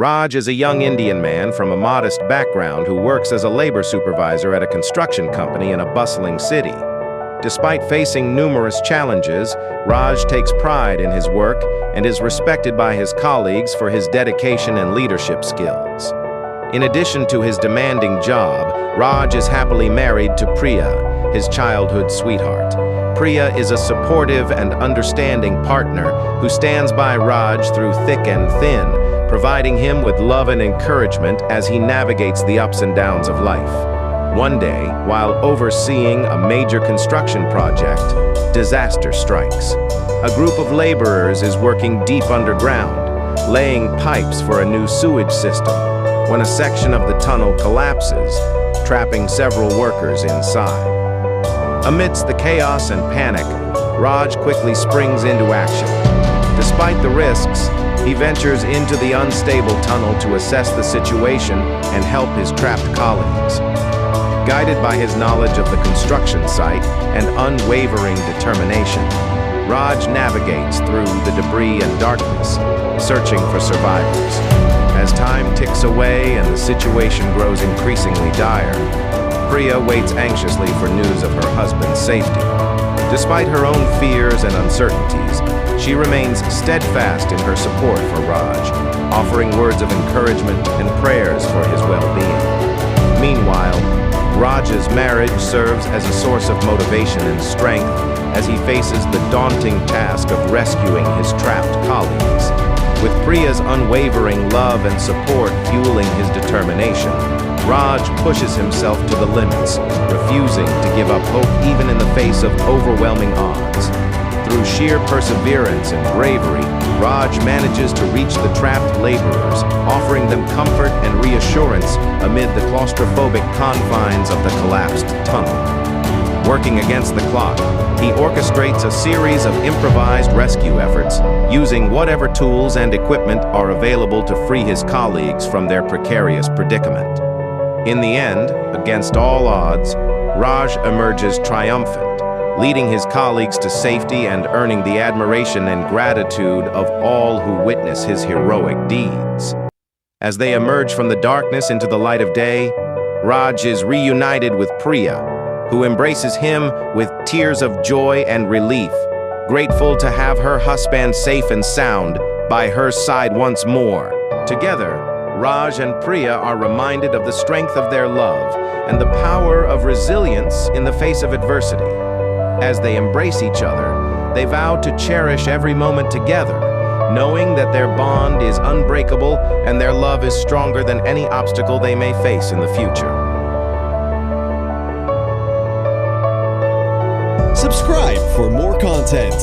Raj is a young Indian man from a modest background who works as a labor supervisor at a construction company in a bustling city. Despite facing numerous challenges, Raj takes pride in his work and is respected by his colleagues for his dedication and leadership skills. In addition to his demanding job, Raj is happily married to Priya, his childhood sweetheart. Priya is a supportive and understanding partner who stands by Raj through thick and thin, providing him with love and encouragement as he navigates the ups and downs of life. One day, while overseeing a major construction project, disaster strikes. A group of laborers is working deep underground, laying pipes for a new sewage system, when a section of the tunnel collapses, trapping several workers inside. Amidst the chaos and panic, Raj quickly springs into action. Despite the risks, he ventures into the unstable tunnel to assess the situation and help his trapped colleagues. Guided by his knowledge of the construction site and unwavering determination, Raj navigates through the debris and darkness, searching for survivors. As time ticks away and the situation grows increasingly dire, Priya waits anxiously for news of her husband's safety. Despite her own fears and uncertainties, she remains steadfast in her support for Raj, offering words of encouragement and prayers for his well-being. Meanwhile, Raj's marriage serves as a source of motivation and strength as he faces the daunting task of rescuing his trapped colleagues. With Priya's unwavering love and support fueling his determination, Raj pushes himself to the limits, refusing to give up hope even in the face of overwhelming odds. Through sheer perseverance and bravery, Raj manages to reach the trapped laborers, offering them comfort and reassurance amid the claustrophobic confines of the collapsed tunnel. Working against the clock, he orchestrates a series of improvised rescue efforts, using whatever tools and equipment are available to free his colleagues from their precarious predicament. In the end, against all odds, Raj emerges triumphant, leading his colleagues to safety and earning the admiration and gratitude of all who witness his heroic deeds. As they emerge from the darkness into the light of day, Raj is reunited with Priya, who embraces him with tears of joy and relief, grateful to have her husband safe and sound by her side once more. Together, Raj and Priya are reminded of the strength of their love and the power of resilience in the face of adversity. As they embrace each other, they vow to cherish every moment together, knowing that their bond is unbreakable and their love is stronger than any obstacle they may face in the future. Subscribe for more content.